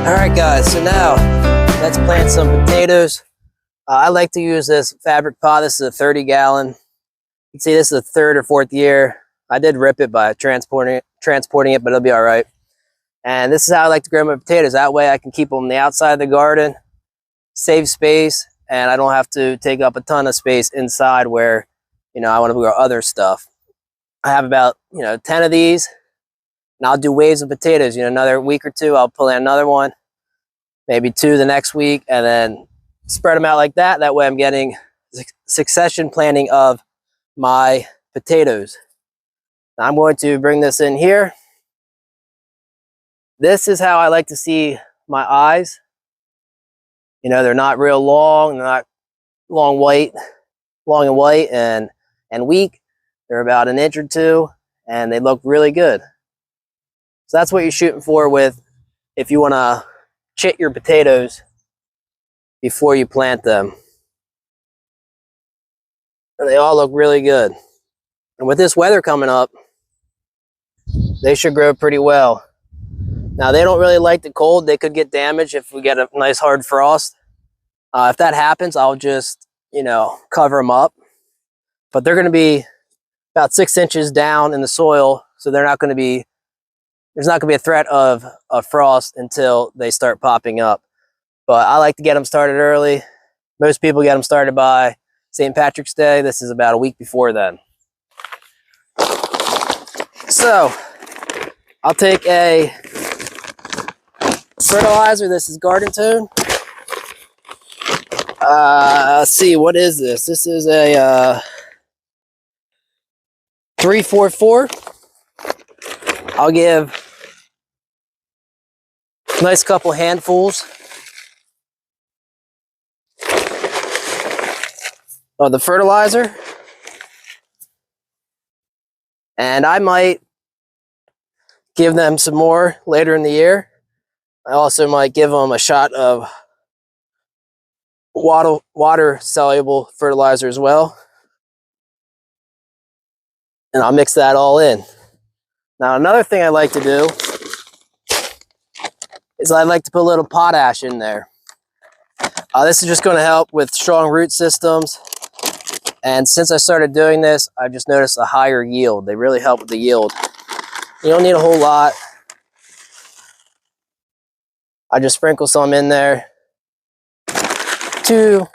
All right, guys, so now let's plant some potatoes. I like to use this fabric pot. This is a 30-gallon. You can see this is the third or fourth year. I did rip it by transporting it, but it'll be all right. And this is how I like to grow my potatoes. That way I can keep them on the outside of the garden, save space, and I don't have to take up a ton of space inside where, I want to grow other stuff. I have about, 10 of these, and I'll do waves of potatoes. Another week or two, I'll plant another one, maybe 2 the next week, and then spread them out like that. That way I'm getting succession planting of my potatoes. Now I'm going to bring this in here. This is how I like to see my eyes. They're not real long, they're not long and white and weak. They're about an inch or two, and they look really good. So that's what you're shooting for with if you want to chit your potatoes before you plant them. And they all look really good. And with this weather coming up, they should grow pretty well. Now, they don't really like the cold. They could get damaged if we get a nice hard frost. If that happens, I'll just, cover them up. But they're going to be about 6 inches down in the soil, so there's not going to be a threat of frost until they start popping up. But I like to get them started early. Most people get them started by St. Patrick's Day. This is about a week before then. So I'll take a fertilizer. This is Garden Tone. Let's see, what is this? This is a 344. I'll give a nice couple handfuls of the fertilizer. And I might give them some more later in the year. I also might give them a shot of water-soluble fertilizer as well. And I'll mix that all in. Now, another thing I like to do is I like to put a little potash in there. This is just going to help with strong root systems. And since I started doing this, I've just noticed a higher yield. They really help with the yield. You don't need a whole lot. I just sprinkle some in there. 2,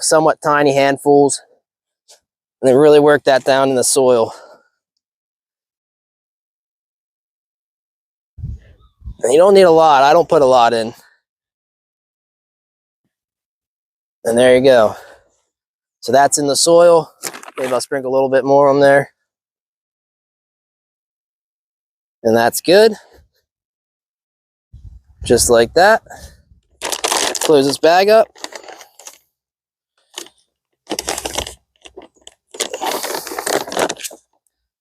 somewhat tiny handfuls. And then really work that down in the soil. And you don't need a lot. I don't put a lot in. And there you go. So that's in the soil. Maybe I'll sprinkle a little bit more on there. And that's good. Just like that. Close this bag up.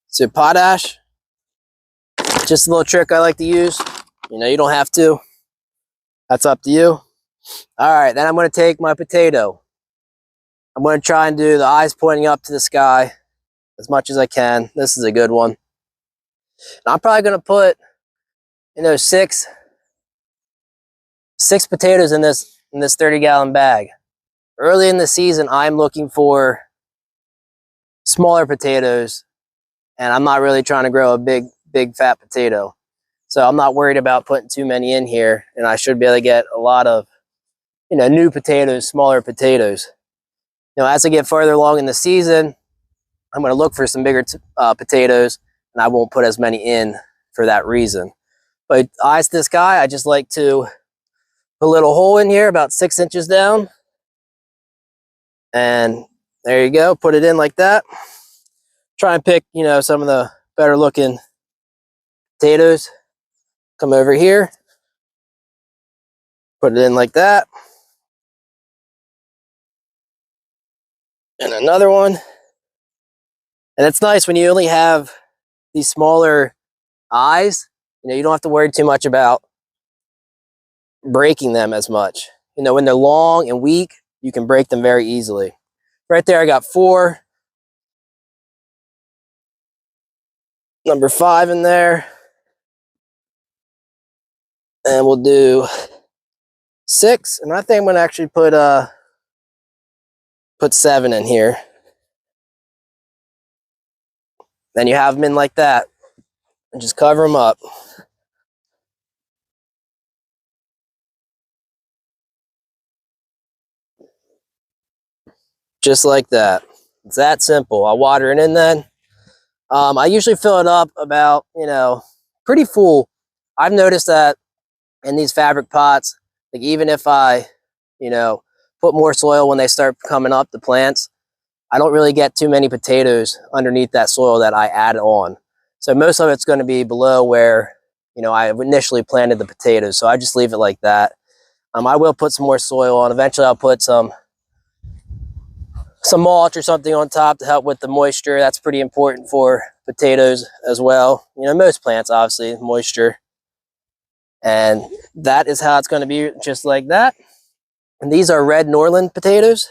So potash, just a little trick I like to use. You don't have to. That's up to you. All right, then I'm going to take my potato. I'm going to try and do the eyes pointing up to the sky as much as I can. This is a good one. And I'm probably going to put, 6 potatoes in this 30-gallon bag. Early in the season, I'm looking for smaller potatoes, and I'm not really trying to grow a big fat potato. So I'm not worried about putting too many in here, and I should be able to get a lot of, new potatoes, smaller potatoes. As I get further along in the season, I'm going to look for some bigger potatoes, and I won't put as many in for that reason. But eyes to the sky, I just like to put a little hole in here about 6 inches down. And there you go, put it in like that. Try and pick, some of the better looking potatoes. Come over here, put it in like that. And another one. And it's nice when you only have these smaller eyes, you don't have to worry too much about breaking them as much. When they're long and weak, you can break them very easily. Right there, I got 4. Number 5 in there. And we'll do 6, and I think I'm gonna actually put 7 in here. Then you have them in like that, and just cover them up. Just like that. It's that simple. I'll water it in then. I usually fill it up about, pretty full. I've noticed that in these fabric pots, like even if I, put more soil when they start coming up, the plants, I don't really get too many potatoes underneath that soil that I add on. So most of it's going to be below where, I initially planted the potatoes. So I just leave it like that. I will put some more soil on. Eventually I'll put some mulch or something on top to help with the moisture. That's pretty important for potatoes as well. Most plants, obviously, moisture. And that is how it's going to be, just like that. And these are Red Norland potatoes.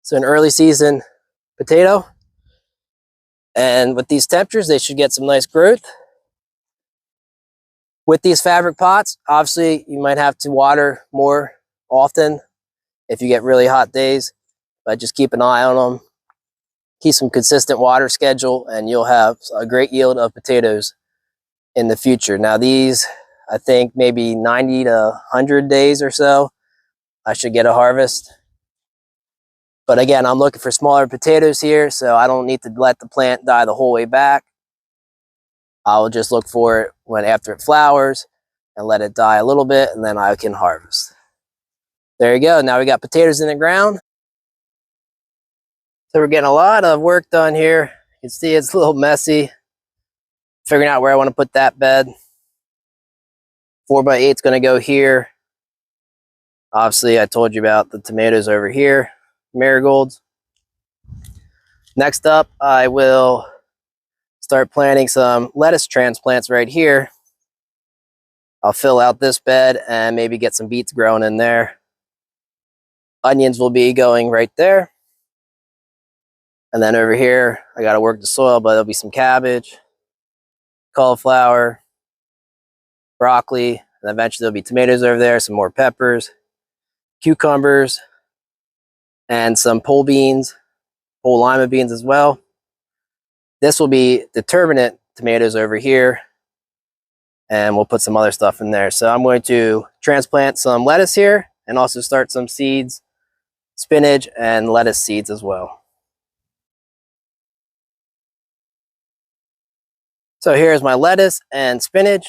So an early season potato. And with these temperatures, they should get some nice growth. With these fabric pots, obviously, you might have to water more often if you get really hot days. But just keep an eye on them. Keep some consistent water schedule, and you'll have a great yield of potatoes in the future. Now these, I think maybe 90 to 100 days or so, I should get a harvest. But again, I'm looking for smaller potatoes here, so I don't need to let the plant die the whole way back. I'll just look for it after it flowers and let it die a little bit, and then I can harvest. There you go. Now we got potatoes in the ground. So we're getting a lot of work done here. You can see it's a little messy. Figuring out where I want to put that bed. 4x8 is going to go here. Obviously, I told you about the tomatoes over here, marigolds. Next up, I will start planting some lettuce transplants right here. I'll fill out this bed and maybe get some beets growing in there. Onions will be going right there. And then over here, I got to work the soil, but there'll be some cabbage, cauliflower, broccoli, and eventually there'll be tomatoes over there, some more peppers, cucumbers, and some pole beans, pole lima beans as well. This will be determinate tomatoes over here, and we'll put some other stuff in there. So I'm going to transplant some lettuce here and also start some seeds, spinach and lettuce seeds as well. So here's my lettuce and spinach.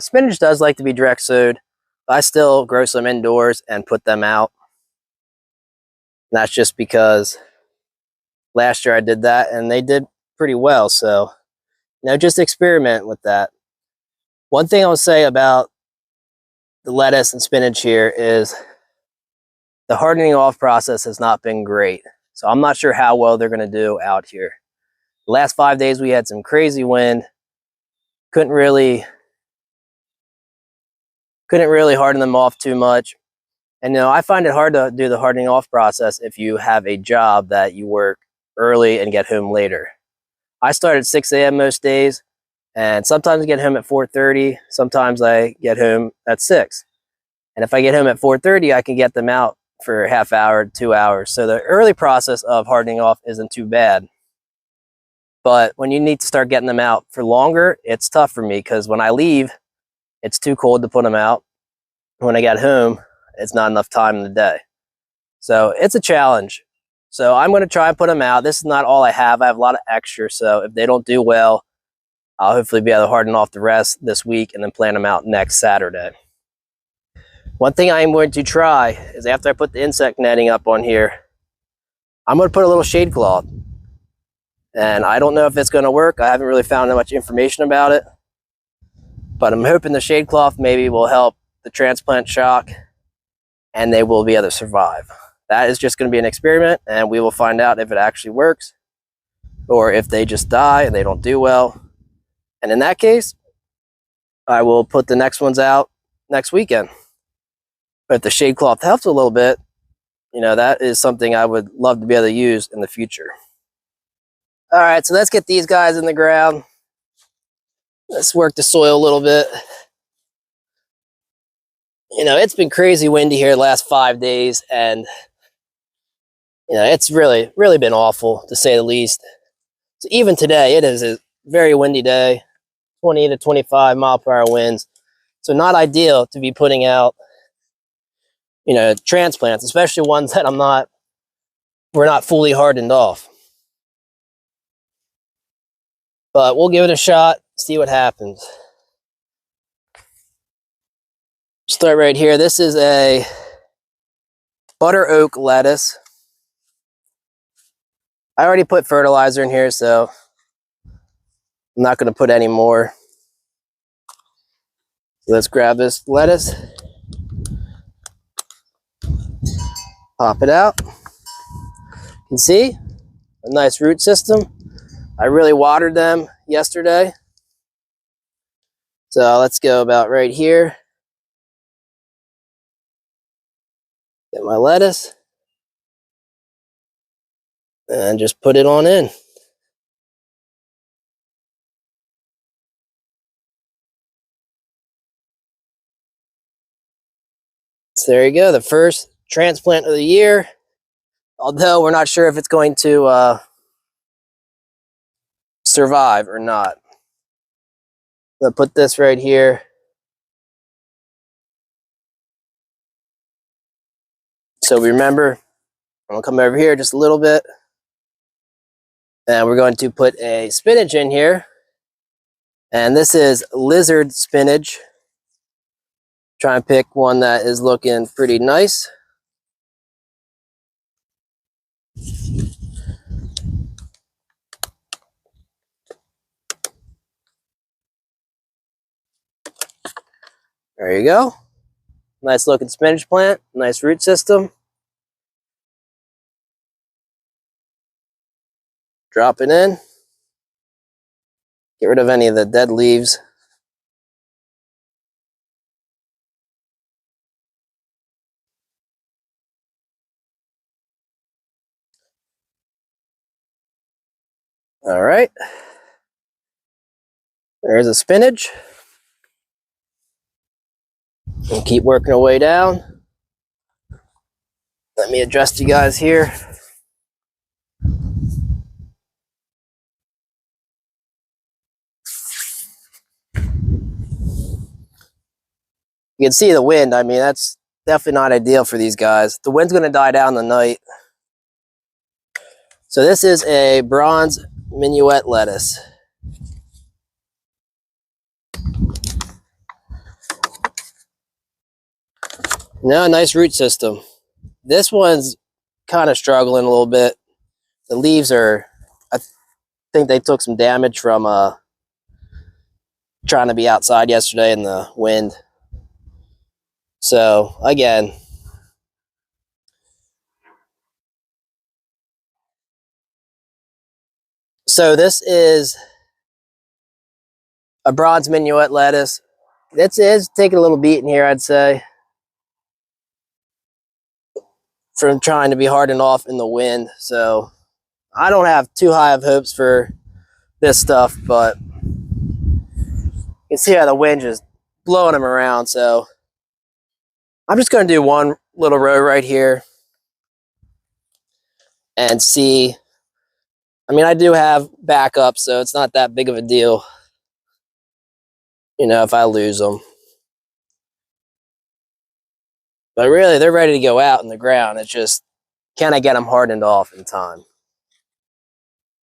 Spinach does like to be direct sowed, but I still grow some indoors and put them out. And that's just because last year I did that and they did pretty well. So, just experiment with that. One thing I'll say about the lettuce and spinach here is the hardening off process has not been great. So I'm not sure how well they're going to do out here. The last 5 days we had some crazy wind. Couldn't really harden them off too much. And I find it hard to do the hardening off process if you have a job that you work early and get home later. I start at 6 a.m. most days, and sometimes I get home at 4:30. Sometimes I get home at 6. And if I get home at 4:30, I can get them out for a half hour, 2 hours. So the early process of hardening off isn't too bad. But when you need to start getting them out for longer, it's tough for me because when I leave, it's too cold to put them out. When I get home, it's not enough time in the day. So it's a challenge. So I'm going to try and put them out. This is not all I have. I have a lot of extra. So if they don't do well, I'll hopefully be able to harden off the rest this week and then plant them out next Saturday. One thing I am going to try is after I put the insect netting up on here, I'm going to put a little shade cloth. And I don't know if it's going to work. I haven't really found that much information about it. But I'm hoping the shade cloth maybe will help the transplant shock and they will be able to survive. That is just going to be an experiment, and we will find out if it actually works or if they just die and they don't do well. And in that case, I will put the next ones out next weekend. But if the shade cloth helps a little bit, that is something I would love to be able to use in the future. All right, so let's get these guys in the ground. Let's work the soil a little bit. You know, it's been crazy windy here the last 5 days, and you know, it's really been awful to say the least. So even today, it is a very windy day, 20 to 25 mile per hour winds. So not ideal to be putting out, you know, transplants, especially ones that we're not fully hardened off. But we'll give it a shot, see what happens. Start right here. This is a butter oak lettuce. I already put fertilizer in here, so I'm not going to put any more. So let's grab this lettuce, pop it out. You can see a nice root system. I really watered them yesterday. So let's go about right here. Get my lettuce and just put it on in. So there you go, the first transplant of the year. Although we're not sure if it's going to survive or not. I'll put this right here. So we remember, I'm gonna come over here just a little bit. And we're going to put a spinach in here. And this is lizard spinach. Try and pick one that is looking pretty nice. There you go. Nice looking spinach plant, nice root system. Drop it in. Get rid of any of the dead leaves. All right. There's a spinach. We'll keep working our way down. Let me adjust you guys here. You can see the wind. I mean, that's definitely not ideal for these guys. The wind's going to die down the night. So this is a bronze minuet lettuce. No, nice root system. This one's kind of struggling a little bit. The leaves are, I think they took some damage from trying to be outside yesterday in the wind. So again, so this is a bronze minuet lettuce. It's taking a little beating here, I'd say, from trying to be hardened off in the wind. So I don't have too high of hopes for this stuff, but you can see how the wind just blowing them around. So I'm just going to do one little row right here and see. I mean, I do have backup, so it's not that big of a deal, you know, if I lose them. But really, they're ready to go out in the ground. It's just, can I get them hardened off in time?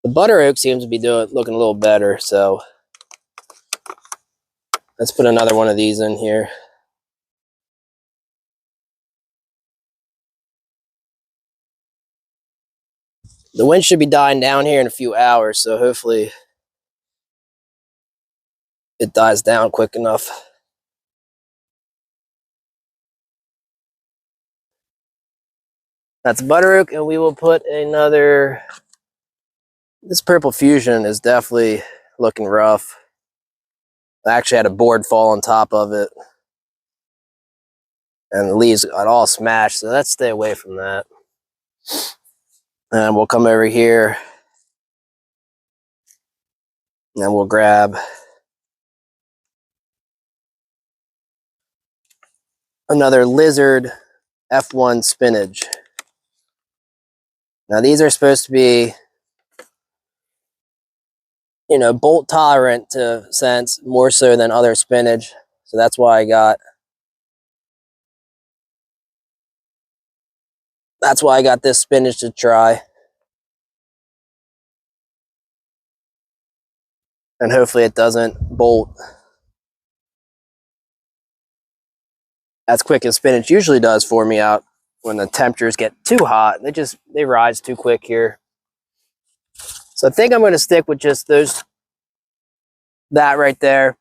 The butter oak seems to be looking a little better, so let's put another one of these in here. The wind should be dying down here in a few hours, so hopefully it dies down quick enough. That's butter oak, and we will put another. This purple fusion is definitely looking rough. I actually had a board fall on top of it, and the leaves got all smashed, so let's stay away from that. And we'll come over here, and we'll grab another lizard F1 spinach. Now these are supposed to be, you know, bolt tolerant to scents more so than other spinach. So that's why I got this spinach to try. And hopefully it doesn't bolt as quick as spinach usually does for me out when the temperatures get too hot. They rise too quick here. So I think I'm going to stick with just that right there,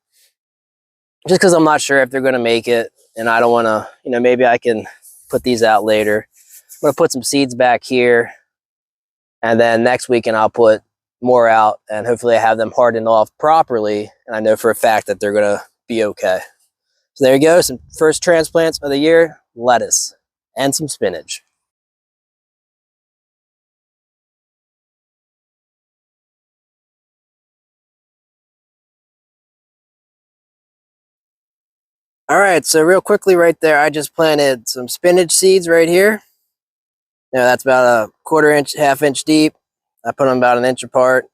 just because I'm not sure if they're going to make it, and I don't want to, you know, maybe I can put these out later. I'm going to put some seeds back here, and then next weekend I'll put more out, and hopefully I have them hardened off properly, and I know for a fact that they're going to be okay. So there you go, some first transplants of the year, lettuce and some spinach. All right, so real quickly right there, I just planted some spinach seeds right here. Now that's about a quarter-inch, half-inch deep. I put them about an inch apart.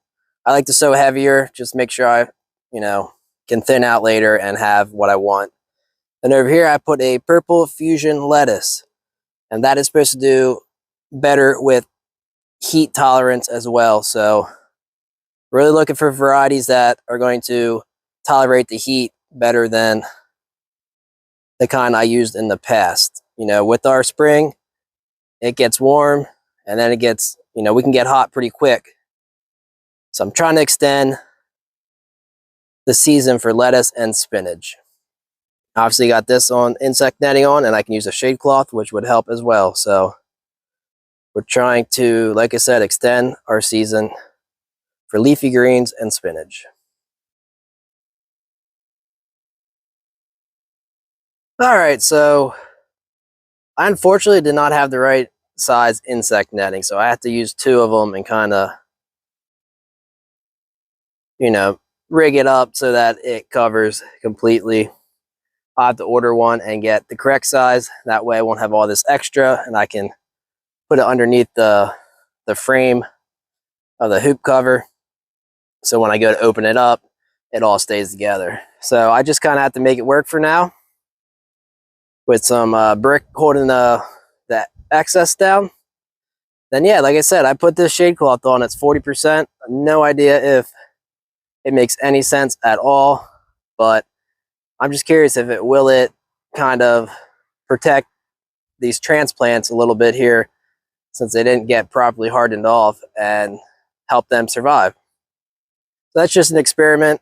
I like to sow heavier, just make sure I, you know, can thin out later and have what I want. And over here, I put a purple fusion lettuce, and that is supposed to do better with heat tolerance as well. So really looking for varieties that are going to tolerate the heat better than the kind I used in the past. You know, with our spring, it gets warm and then it gets, you know, we can get hot pretty quick. So I'm trying to extend the season for lettuce and spinach. Obviously got this on insect netting on, and I can use a shade cloth, which would help as well. So we're trying to, like I said, extend our season for leafy greens and spinach. All right, so I unfortunately did not have the right size insect netting, so I have to use 2 of them and kind of, you know, rig it up so that it covers completely. I'll have to order one and get the correct size. That way I won't have all this extra, and I can put it underneath the frame of the hoop cover. So when I go to open it up, it all stays together. So I just kind of have to make it work for now with some brick holding the excess down. Then yeah, like I said, I put this shade cloth on. It's 40%. No idea if it makes any sense at all, but I'm just curious if it will kind of protect these transplants a little bit here, since they didn't get properly hardened off, and help them survive. So that's just an experiment.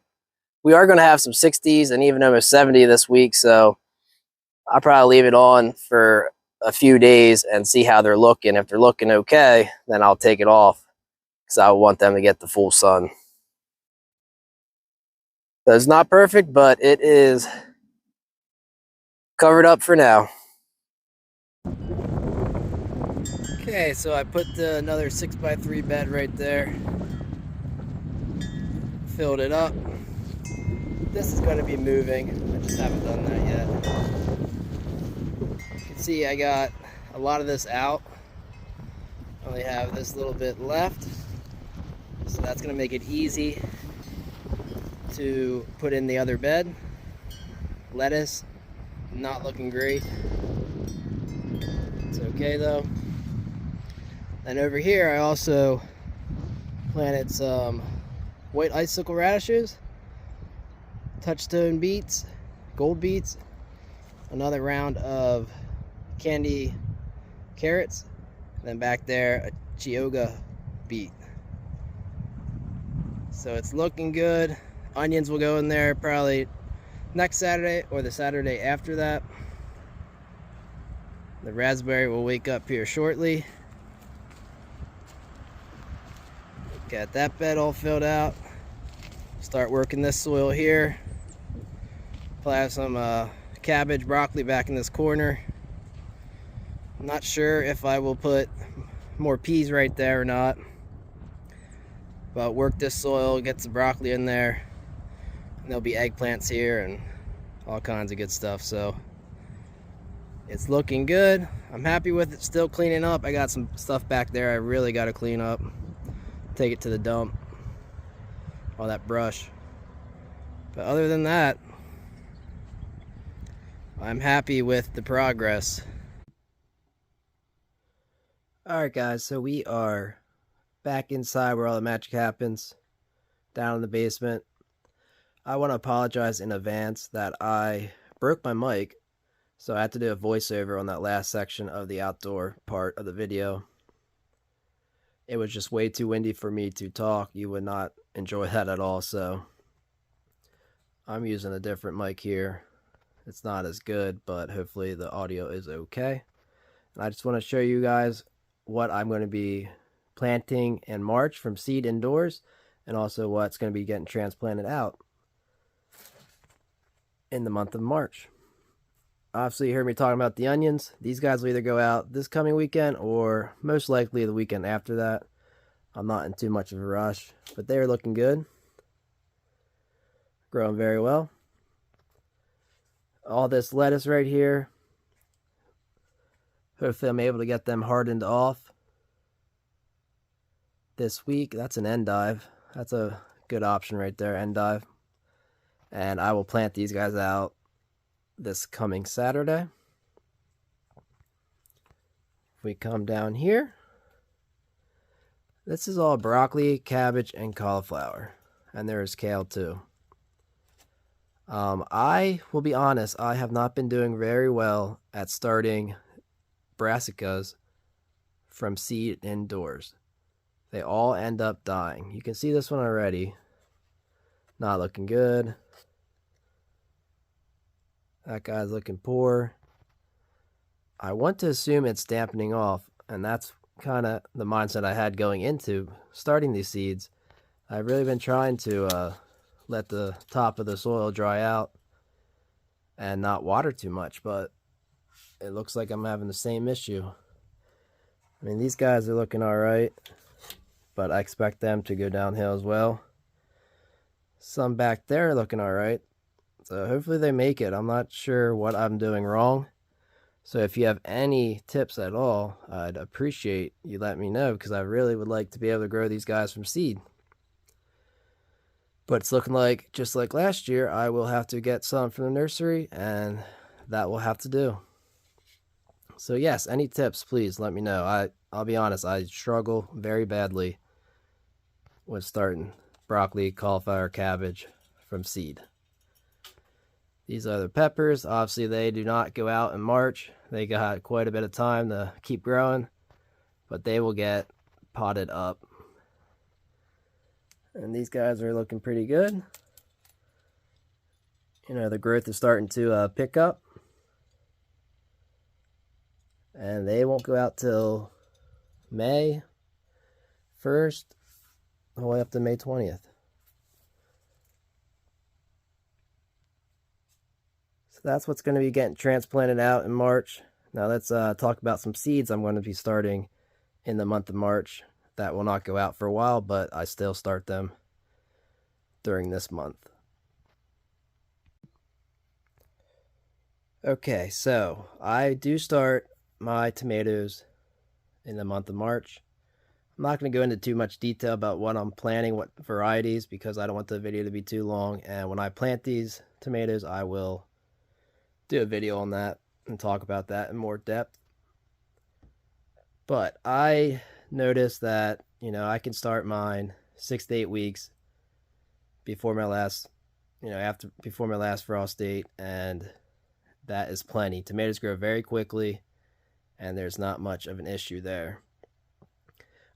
We are going to have some 60s and even almost 70 this week, so I'll probably leave it on for a few days and see how they're looking. If they're looking okay, then I'll take it off, because I want them to get the full sun. So it's not perfect, but it is covered up for now. Okay, so I put another 6x3 bed right there. Filled it up. This is going to be moving. I just haven't done that yet. You can see I got a lot of this out. I only have this little bit left. So that's going to make it easy to put in the other bed. Lettuce, not looking great. It's okay though. And over here I also planted some white icicle radishes, touchstone beets, gold beets, another round of candy carrots, and then back there a Chioggia beet. So it's looking good. Onions will go in there probably next Saturday or the Saturday after that. The raspberry will wake up here shortly. Got that bed all filled out. Start working this soil here. Plant some cabbage, broccoli back in this corner. I'm not sure if I will put more peas right there or not, but work this soil, get some broccoli in there, and there'll be eggplants here and all kinds of good stuff. So It's looking good. I'm happy with it. Still cleaning up. I got some stuff back there I really got to clean up. Take it to the dump. All that brush. But other than that, I'm happy with the progress. Alright guys, so we are back inside where all the magic happens. Down in the basement. I want to apologize in advance that I broke my mic. So I had to do a voiceover on that last section of the outdoor part of the video. It was just way too windy for me to talk. You would not enjoy that at all, so I'm using a different mic here. It's not as good, but hopefully the audio is okay. And I just want to show you guys what I'm going to be planting in March from seed indoors, and also what's going to be getting transplanted out in the month of March. Obviously, you heard me talking about the onions. These guys will either go out this coming weekend or most likely the weekend after that. I'm not in too much of a rush, but they're looking good. Growing very well. All this lettuce right here. Hopefully I'm able to get them hardened off this week. That's an endive. That's a good option right there, endive. And I will plant these guys out this coming Saturday. If we come down here, this is all broccoli, cabbage, and cauliflower. And there is kale too. I will be honest, I have not been doing very well at starting brassicas from seed indoors. They all end up dying. You can see this one already. Not looking good. That guy's looking poor. I want to assume it's dampening off, and that's kind of the mindset I had going into starting these seeds. I've really been trying to let the top of the soil dry out and not water too much, but it looks like I'm having the same issue. I mean, these guys are looking all right, but I expect them to go downhill as well. Some back there are looking all right. So hopefully they make it. I'm not sure what I'm doing wrong. So if you have any tips at all, I'd appreciate you let me know, because I really would like to be able to grow these guys from seed. But it's looking like, just like last year, I will have to get some from the nursery, and that will have to do. So yes, any tips, please let me know. I'll be honest, I struggle very badly with starting broccoli, cauliflower, cabbage from seed. These are the peppers. Obviously, they do not go out in March. They got quite a bit of time to keep growing, but they will get potted up. And these guys are looking pretty good. You know, the growth is starting to pick up. And they won't go out till May 1st, all the way up to May 20th. So that's what's going to be getting transplanted out in March. Now let's talk about some seeds I'm going to be starting in the month of March. That will not go out for a while, but I still start them during this month. Okay, so I do start my tomatoes in the month of March. I'm not going to go into too much detail about what I'm planting, what varieties, because I don't want the video to be too long. And when I plant these tomatoes, I will do a video on that and talk about that in more depth. But I noticed that, you know, I can start mine 6 to 8 weeks before my last, before my last frost date, and that is plenty. Tomatoes grow very quickly, and there's not much of an issue there.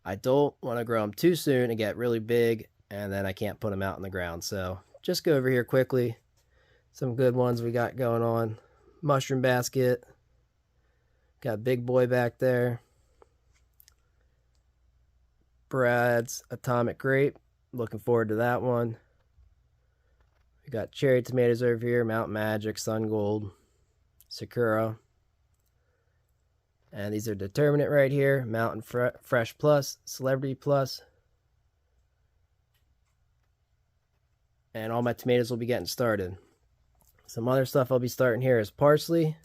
I don't want to grow them too soon and get really big, and then I can't put them out in the ground. So just go over here quickly. Some good ones we got going on. Mushroom basket. Got Big Boy back there. Brad's Atomic Grape. Looking forward to that one. We got cherry tomatoes over here. Mountain Magic, Sun Gold, Sakura. And these are Determinate right here. Mountain Fresh Plus, Celebrity Plus. And all my tomatoes will be getting started. Some other stuff I'll be starting here is parsley.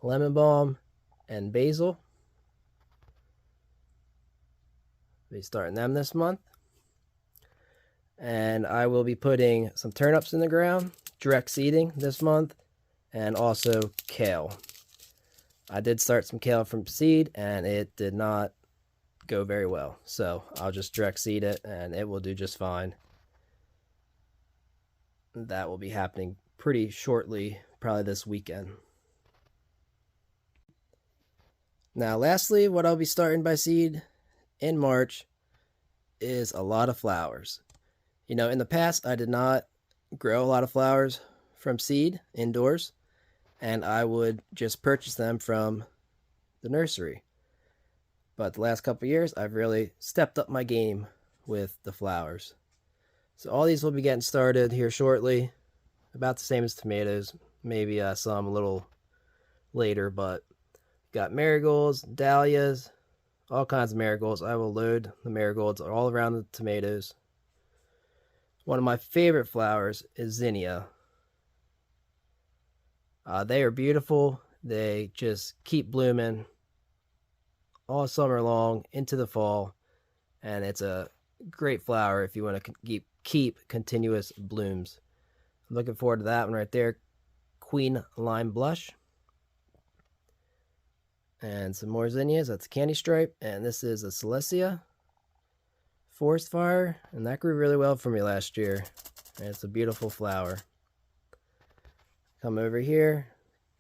lemon balm, and basil. Be starting them this month. And I will be putting some turnips in the ground, direct seeding this month, and also kale. I did start some kale from seed and it did not go very well. So I'll just direct seed it and it will do just fine. That will be happening pretty shortly, probably this weekend. Now lastly, what I'll be starting by seed in March is a lot of flowers. You know, in the past I did not grow a lot of flowers from seed indoors, and I would just purchase them from the nursery. But the last couple of years, I've really stepped up my game with the flowers. So all these will be getting started here shortly, about the same as tomatoes, maybe some a little later, but got marigolds, dahlias, all kinds of marigolds. I will load the marigolds all around the tomatoes. One of my favorite flowers is zinnia. They are beautiful. They just keep blooming all summer long into the fall, and it's a great flower if you want to keep continuous blooms. I'm looking forward to that one right there. Queen Lime Blush. And some more zinnias. That's Candy Stripe. And this is a Cilicia Forest Fire. And that grew really well for me last year. And it's a beautiful flower. Come over here.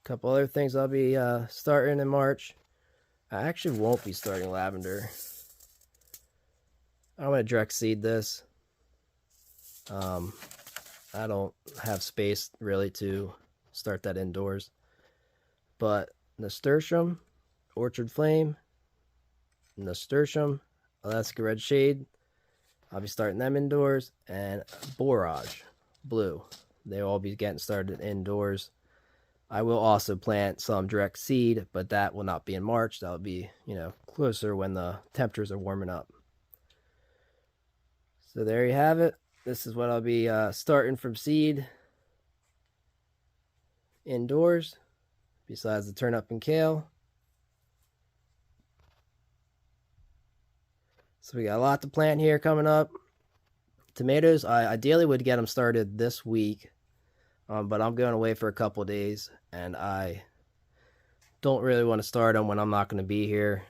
A couple other things I'll be starting in March. I actually won't be starting lavender. I'm going to direct seed this. I don't have space really to start that indoors. But nasturtium, orchard flame, nasturtium, Alaska red shade, I'll be starting them indoors, and borage blue. They'll all be getting started indoors. I will also plant some direct seed, but that will not be in March. That'll be, closer when the temperatures are warming up. So there you have it. This is what I'll be starting from seed indoors, besides the turnip and kale. So we got a lot to plant here coming up. Tomatoes, I ideally would get them started this week, but I'm going away for a couple days, and I don't really want to start them when I'm not going to be here.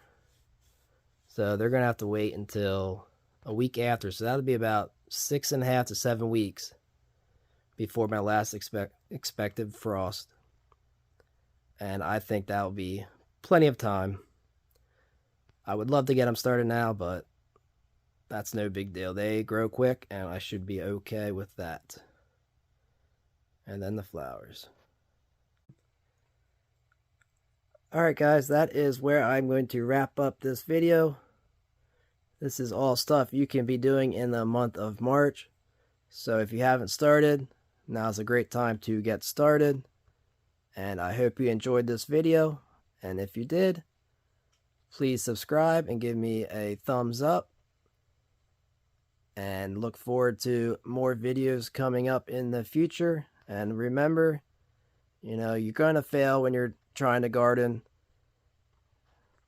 So they're going to have to wait until a week after. So that'll be about 6.5 to 7 weeks before my last expected frost. And I think that'll be plenty of time. I would love to get them started now, but that's no big deal. They grow quick, and I should be okay with that. And then the flowers. Alright guys, that is where I'm going to wrap up this video. This is all stuff you can be doing in the month of March. So if you haven't started, now's a great time to get started. And I hope you enjoyed this video. And if you did, please subscribe and give me a thumbs up. And look forward to more videos coming up in the future. And remember, you're going to fail when you're trying to garden.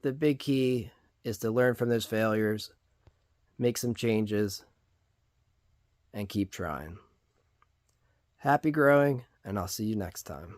The big key is to learn from those failures, make some changes, and keep trying. Happy growing, and I'll see you next time.